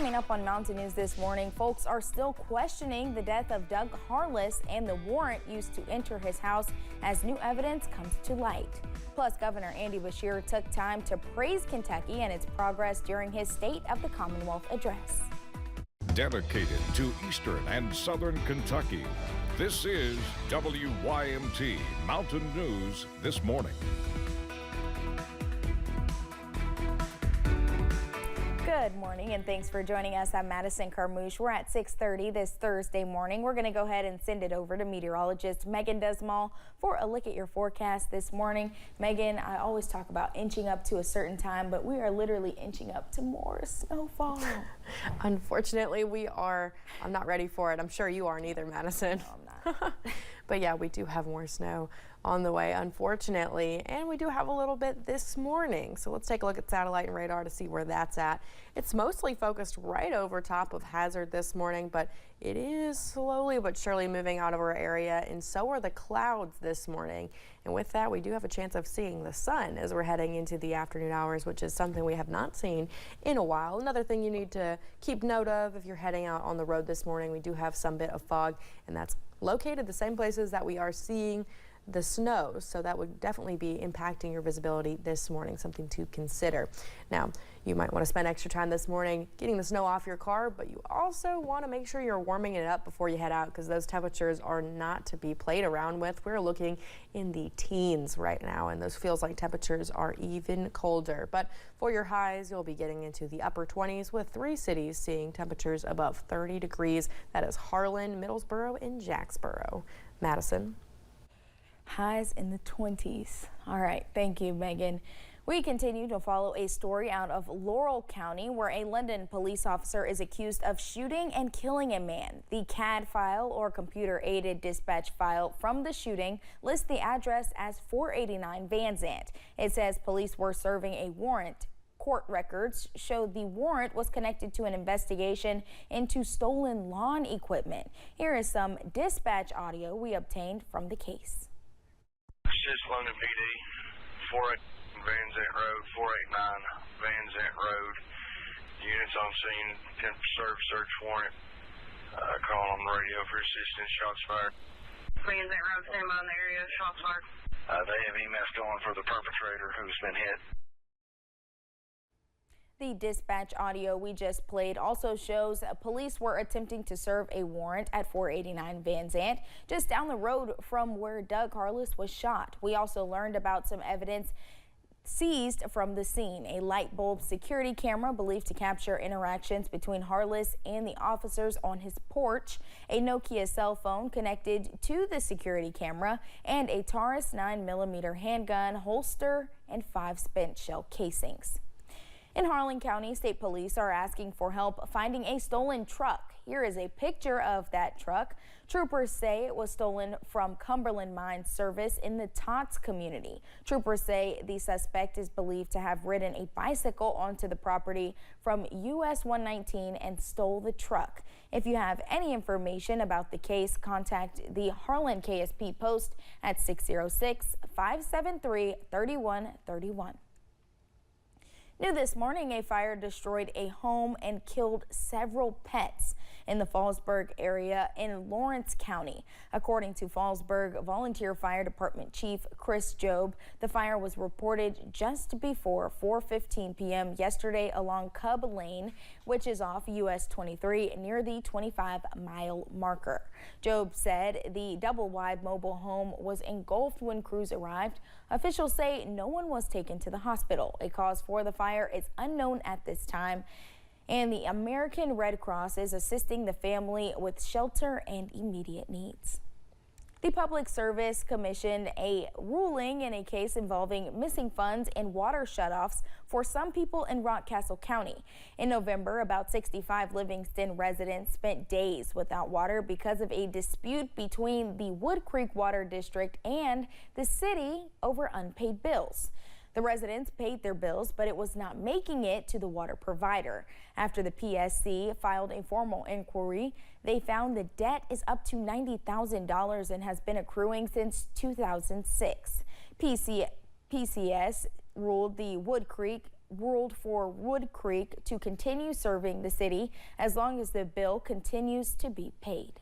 Coming up on Mountain News this morning, folks are still questioning the death of Doug Harless and the warrant used to enter his house as new evidence comes to light. Plus, Governor Andy Beshear took time to praise Kentucky and its progress during his State of the Commonwealth address. Dedicated to Eastern and Southern Kentucky, this is WYMT Mountain News this morning. Good morning and thanks for joining us. I'm Madison Carmouche. We're at 6:30 this Thursday morning. We're going to go ahead and send it over to meteorologist Megan Desmall for a look at your forecast this morning. Megan, I always talk about inching up to a certain time, but we are literally inching up to more snowfall. Unfortunately, we are. I'm not ready for it. I'm sure you aren't either, Madison. No, I'm not. But yeah, we do have more snow on the way, unfortunately, and we do have a little bit this morning. So let's take a look at satellite and radar to see where that's at. It's mostly focused right over top of Hazard this morning, but it is slowly but surely moving out of our area, and so are the clouds this morning. And with that, we do have a chance of seeing the sun as we're heading into the afternoon hours, which is something we have not seen in a while. Another thing you need to keep note of if you're heading out on the road this morning, we do have some bit of fog, and that's located the same places that we are seeing the snow, so that would definitely be impacting your visibility this morning, something to consider. Now, you might want to spend extra time this morning getting the snow off your car, but you also want to make sure you're warming it up before you head out, because those temperatures are not to be played around with. We're looking in the teens right now, and those feels like temperatures are even colder. But for your highs, you'll be getting into the upper 20s, with 3 cities seeing temperatures above 30 degrees. That is Harlan, Middlesboro, and Jacksboro. Madison. Highs in the 20s. All right, thank you, Megan. We continue to follow a story out of Laurel County where a London police officer is accused of shooting and killing a man. The CAD file, or computer-aided dispatch file, from the shooting lists the address as 489 Van Zandt. It says police were serving a warrant. Court records show the warrant was connected to an investigation into stolen lawn equipment. Here is some dispatch audio we obtained from the case. This is London PD, 489 Van Zandt Road, 489 Van Zandt Road. Units on scene, can serve search warrant. Call on the radio for assistance. Shots fired. Van Zandt Road, stand by in the area. Shots fired. They have EMS going for the perpetrator who's been hit. The dispatch audio we just played also shows police were attempting to serve a warrant at 489 Van Zandt, just down the road from where Doug Harless was shot. We also learned about some evidence seized from the scene: a light bulb security camera believed to capture interactions between Harless and the officers on his porch, a Nokia cell phone connected to the security camera, and a Taurus 9mm handgun holster and 5 spent shell casings. In Harlan County, state police are asking for help finding a stolen truck. Here is a picture of that truck. Troopers say it was stolen from Cumberland Mine Service in the Tots community. Troopers say the suspect is believed to have ridden a bicycle onto the property from US 119 and stole the truck. If you have any information about the case, contact the Harlan KSP Post at 606-573-3131. New this morning, a fire destroyed a home and killed several pets in the Fallsburg area in Lawrence County. According to Fallsburg Volunteer Fire Department Chief Chris Job, the fire was reported just before 4:15 p.m. yesterday along Cub Lane, which is off US 23 near the 25-mile marker. Job said the double-wide mobile home was engulfed when crews arrived. Officials say no one was taken to the hospital. A cause for the fire is unknown at this time, and the American Red Cross is assisting the family with shelter and immediate needs. The Public Service commissioned a ruling in a case involving missing funds and water shutoffs for some people in Rockcastle County. In November, about 65 Livingston residents spent days without water because of a dispute between the Wood Creek Water District and the city over unpaid bills. The residents paid their bills, but it was not making it to the water provider. After the PSC filed a formal inquiry, they found the debt is up to $90,000 and has been accruing since 2006. PCS ruled the Wood Creek ruled for Wood Creek to continue serving the city as long as the bill continues to be paid.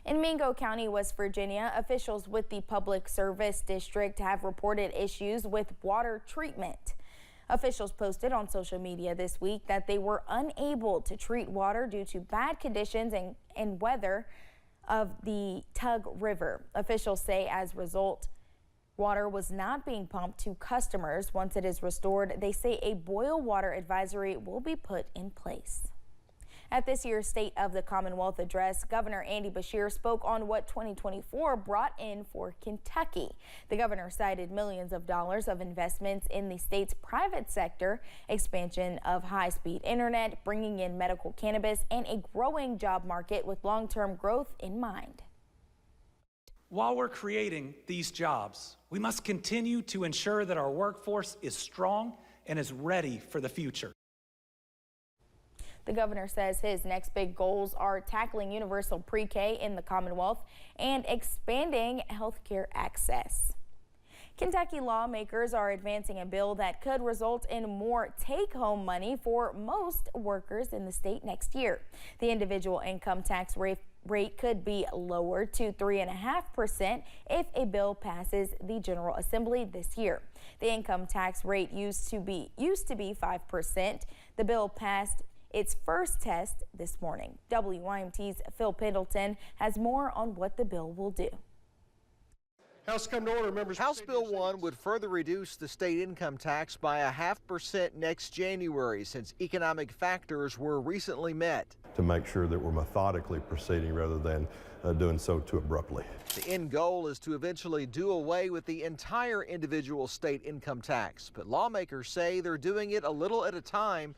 In Mingo County, West Virginia, officials with the Public Service District have reported issues with water treatment. Officials posted on social media this week that they were unable to treat water due to bad conditions and weather of the Tug River. Officials say as a result, water was not being pumped to customers. Once it is restored, they say a boil water advisory will be put in place. At this year's State of the Commonwealth address, Governor Andy Beshear spoke on what 2024 brought in for Kentucky. The governor cited millions of dollars of investments in the state's private sector, expansion of high-speed internet, bringing in medical cannabis, and a growing job market with long-term growth in mind. While we're creating these jobs, we must continue to ensure that our workforce is strong and is ready for the future. The governor says his next big goals are tackling universal pre-K in the Commonwealth and expanding healthcare access. Kentucky lawmakers are advancing a bill that could result in more take-home money for most workers in the state next year. The individual income tax rate could be lowered to 3.5% if a bill passes the General Assembly this year. The income tax rate used to be 5%. The bill passed its first test this morning. WYMT's Phil Pendleton has more on what the bill will do. House come to order, members. House Bill 1 would further reduce the state income tax by 0.5% next January, since economic factors were recently met. To make sure that we're methodically proceeding rather than doing so too abruptly. The end goal is to eventually do away with the entire individual state income tax, but lawmakers say they're doing it a little at a time,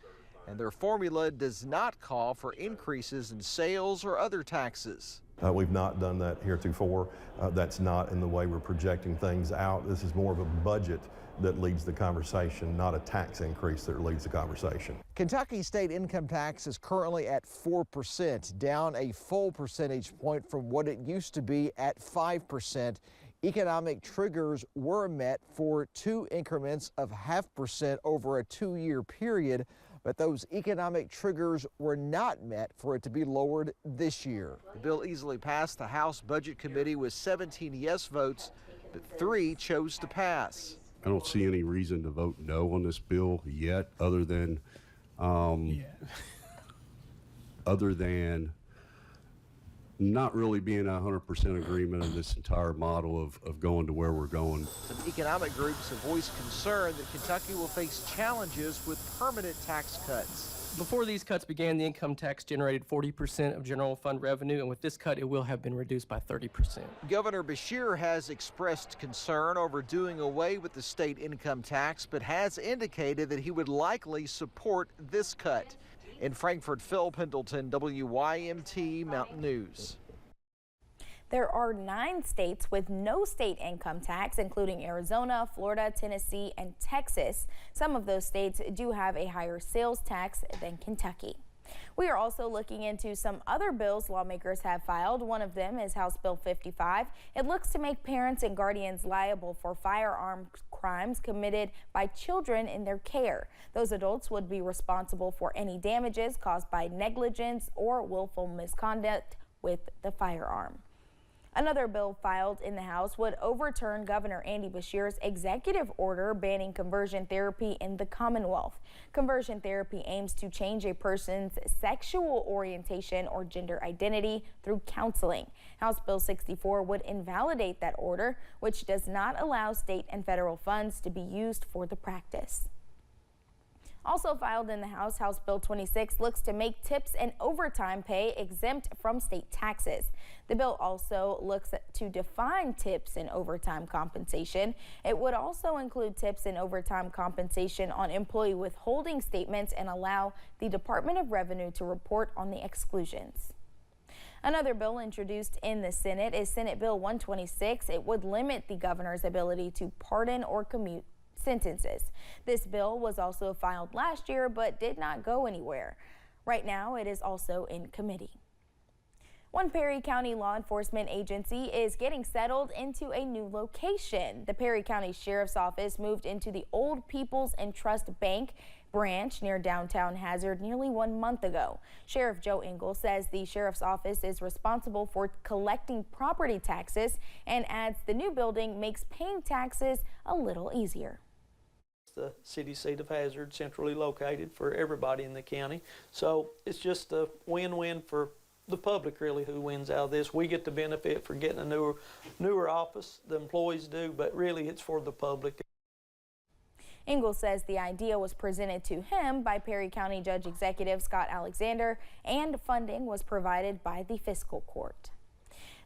and their formula does not call for increases in sales or other taxes. We've not done that heretofore. That's not in the way we're projecting things out. This is more of a budget that leads the conversation, not a tax increase that leads the conversation. Kentucky's state income tax is currently at 4%, down a full percentage point from what it used to be at 5%. Economic triggers were met for 2 increments of 0.5% over a 2-year period, but those economic triggers were not met for it to be lowered this year. The bill easily passed the House Budget Committee with 17 yes votes, but 3 chose to pass. I don't see any reason to vote no on this bill yet, other than not really being 100% agreement on this entire model of going to where we're going. Some economic groups have voiced concern that Kentucky will face challenges with permanent tax cuts. Before these cuts began, the income tax generated 40% of general fund revenue, and with this cut, it will have been reduced by 30%. Governor Beshear has expressed concern over doing away with the state income tax, but has indicated that he would likely support this cut. In Frankfort, Phil Pendleton, WYMT Mountain News. There are 9 states with no state income tax, including Arizona, Florida, Tennessee, and Texas. Some of those states do have a higher sales tax than Kentucky. We are also looking into some other bills lawmakers have filed. One of them is House Bill 55. It looks to make parents and guardians liable for firearm crimes committed by children in their care. Those adults would be responsible for any damages caused by negligence or willful misconduct with the firearm. Another bill filed in the House would overturn Governor Andy Beshear's executive order banning conversion therapy in the Commonwealth. Conversion therapy aims to change a person's sexual orientation or gender identity through counseling. House Bill 64 would invalidate that order, which does not allow state and federal funds to be used for the practice. Also filed in the House, House Bill 26 looks to make tips and overtime pay exempt from state taxes. The bill also looks to define tips and overtime compensation. It would also include tips and overtime compensation on employee withholding statements and allow the Department of Revenue to report on the exclusions. Another bill introduced in the Senate is Senate Bill 126. It would limit the governor's ability to pardon or commute sentences. This bill was also filed last year but did not go anywhere. Right now it is also in committee. One Perry County law enforcement agency is getting settled into a new location. The Perry County Sheriff's Office moved into the old People's and Trust Bank branch near downtown Hazard nearly 1 month ago. Sheriff Joe Engel says the sheriff's office is responsible for collecting property taxes and adds the new building makes paying taxes a little easier. The city seat of Hazard, centrally located for everybody in the county. So it's just a win-win for the public, really, who wins out of this. We get the benefit for getting a newer office, the employees do, but really it's for the public. Engel says the idea was presented to him by Perry County Judge Executive Scott Alexander, and funding was provided by the fiscal court.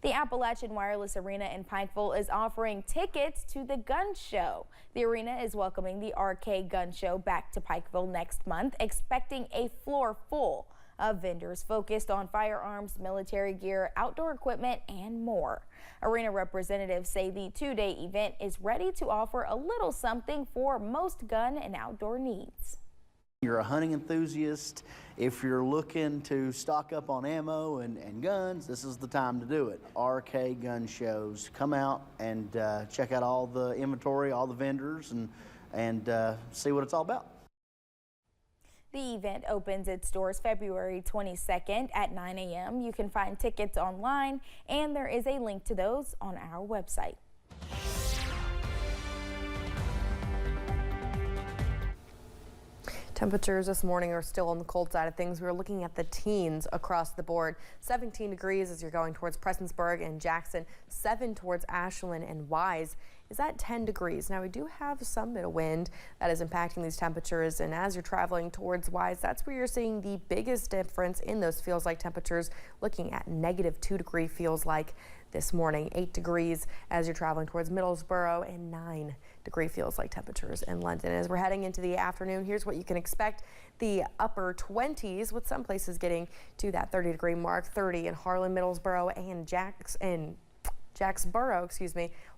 The Appalachian Wireless Arena in Pikeville is offering tickets to the gun show. The arena is welcoming the RK Gun Show back to Pikeville next month, expecting a floor full of vendors focused on firearms, military gear, outdoor equipment, and more. Arena representatives say the two-day event is ready to offer a little something for most gun and outdoor needs. You're a hunting enthusiast, if you're looking to stock up on ammo and guns, this is the time to do it. RK Gun Shows. Come out and check out all the inventory, all the vendors, and see what it's all about. The event opens its doors February 22nd at 9 a.m. You can find tickets online, and there is a link to those on our website. Temperatures this morning are still on the cold side of things. We're looking at the teens across the board. 17 degrees as you're going towards Prestonsburg and Jackson. 7 towards Ashland and Wise is at 10 degrees. Now we do have some middle wind that is impacting these temperatures, and as you're traveling towards Wise, that's where you're seeing the biggest difference in those feels like temperatures, looking at -2 degree feels like this morning. 8 degrees as you're traveling towards Middlesboro, and 9 degree feels like temperatures in London. As we're heading into the afternoon, here's what you can expect. The upper 20s, with some places getting to that 30 degree mark. 30 in Harlan, Middlesboro, and Jacksboro,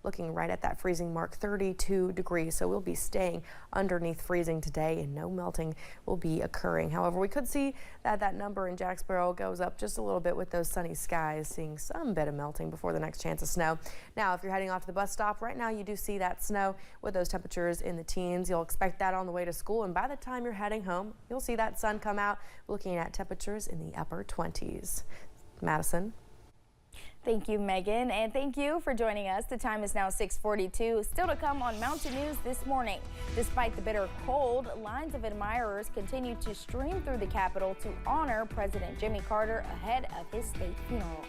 looking right at that freezing mark, 32 degrees. So we'll be staying underneath freezing today, and no melting will be occurring. However, we could see that number in Jacksboro goes up just a little bit with those sunny skies, seeing some bit of melting before the next chance of snow. Now, if you're heading off to the bus stop right now, you do see that snow with those temperatures in the teens. You'll expect that on the way to school, and by the time you're heading home, you'll see that sun come out, looking at temperatures in the upper 20s. Madison. Thank you, Megan, and thank you for joining us. The time is now 6:42. Still to come on Mountain News this morning. Despite the bitter cold, lines of admirers continue to stream through the Capitol to honor President Jimmy Carter ahead of his state funeral.